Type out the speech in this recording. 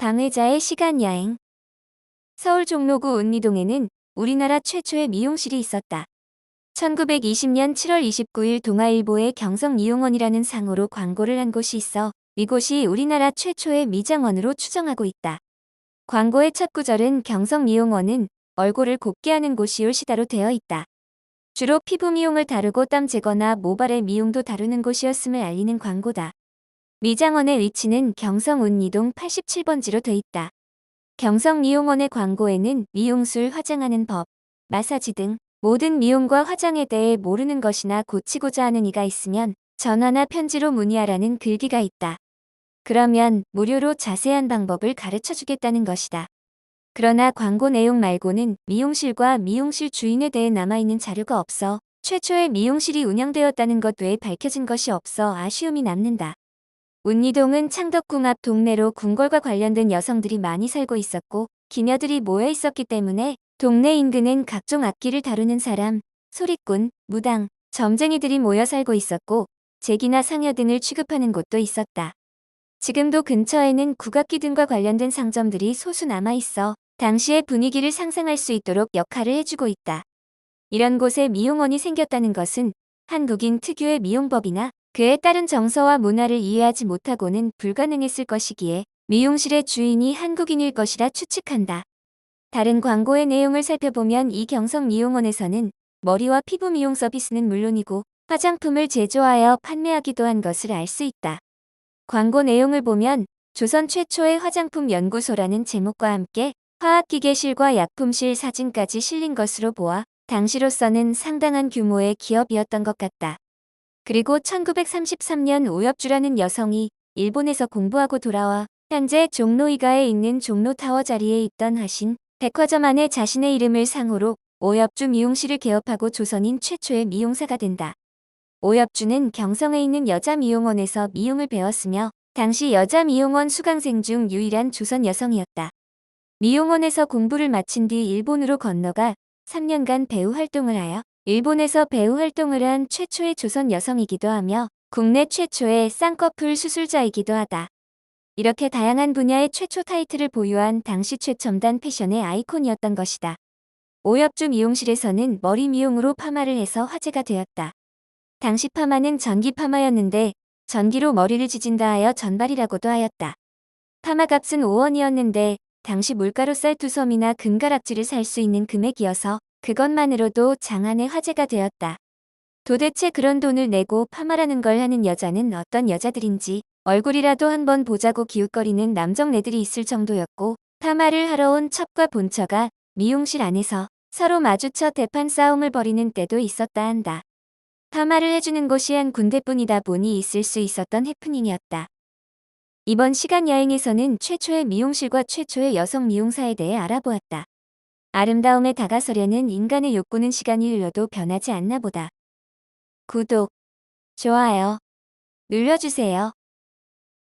방해자의 시간여행. 서울 종로구 운리동에는 우리나라 최초의 미용실이 있었다. 1920년 7월 29일 동아일보의 경성미용원이라는 상호로 광고를 한 곳이 있어 이곳이 우리나라 최초의 미장원으로 추정하고 있다. 광고의 첫 구절은 경성미용원은 얼굴을 곱게 하는 곳이요 시다로 되어 있다. 주로 피부 미용을 다루고 땀 제거나 모발의 미용도 다루는 곳이었음을 알리는 광고다. 미장원의 위치는 경성 운리동 87번지로 돼 있다. 경성미용원의 광고에는 미용술, 화장하는 법, 마사지 등 모든 미용과 화장에 대해 모르는 것이나 고치고자 하는 이가 있으면 전화나 편지로 문의하라는 글귀가 있다. 그러면 무료로 자세한 방법을 가르쳐 주겠다는 것이다. 그러나 광고 내용 말고는 미용실과 미용실 주인에 대해 남아있는 자료가 없어 최초의 미용실이 운영되었다는 것 외에 밝혀진 것이 없어 아쉬움이 남는다. 운리동은 창덕궁 앞 동네로 궁궐과 관련된 여성들이 많이 살고 있었고 기녀들이 모여 있었기 때문에 동네 인근엔 각종 악기를 다루는 사람, 소리꾼, 무당, 점쟁이들이 모여 살고 있었고 제기나 상여 등을 취급하는 곳도 있었다. 지금도 근처에는 국악기 등과 관련된 상점들이 소수 남아있어 당시의 분위기를 상상할 수 있도록 역할을 해주고 있다. 이런 곳에 미용원이 생겼다는 것은 한국인 특유의 미용법이나 그에 따른 정서와 문화를 이해하지 못하고는 불가능했을 것이기에 미용실의 주인이 한국인일 것이라 추측한다. 다른 광고의 내용을 살펴보면 이 경성미용원에서는 머리와 피부 미용 서비스는 물론이고 화장품을 제조하여 판매하기도 한 것을 알 수 있다. 광고 내용을 보면 조선 최초의 화장품 연구소라는 제목과 함께 화학기계실과 약품실 사진까지 실린 것으로 보아 당시로서는 상당한 규모의 기업이었던 것 같다. 그리고 1933년 오엽주라는 여성이 일본에서 공부하고 돌아와 현재 종로이가에 있는 종로타워 자리에 있던 하신 백화점 안에 자신의 이름을 상호로 오엽주 미용실을 개업하고 조선인 최초의 미용사가 된다. 오엽주는 경성에 있는 여자 미용원에서 미용을 배웠으며 당시 여자 미용원 수강생 중 유일한 조선 여성이었다. 미용원에서 공부를 마친 뒤 일본으로 건너가 3년간 배우 활동을 하여 일본에서 배우 활동을 한 최초의 조선 여성이기도 하며 국내 최초의 쌍꺼풀 수술자이기도 하다. 이렇게 다양한 분야의 최초 타이틀을 보유한 당시 최첨단 패션의 아이콘이었던 것이다. 오엽주 미용실에서는 머리 미용으로 파마를 해서 화제가 되었다. 당시 파마는 전기 파마였는데 전기로 머리를 지진다 하여 전발이라고도 하였다. 파마 값은 5원이었는데 당시 물가로 쌀투섬이나 금가락지를 살 수 있는 금액이어서 그것만으로도 장안의 화제가 되었다. 도대체 그런 돈을 내고 파마라는 걸 하는 여자는 어떤 여자들인지 얼굴이라도 한번 보자고 기웃거리는 남정네들이 있을 정도였고 파마를 하러 온 첩과 본처가 미용실 안에서 서로 마주쳐 대판 싸움을 벌이는 때도 있었다 한다. 파마를 해주는 곳이 한 군데뿐이다 보니 있을 수 있었던 해프닝이었다. 이번 시간 여행에서는 최초의 미용실과 최초의 여성 미용사에 대해 알아보았다. 아름다움에 다가서려는 인간의 욕구는 시간이 흘러도 변하지 않나 보다. 구독, 좋아요 눌러주세요.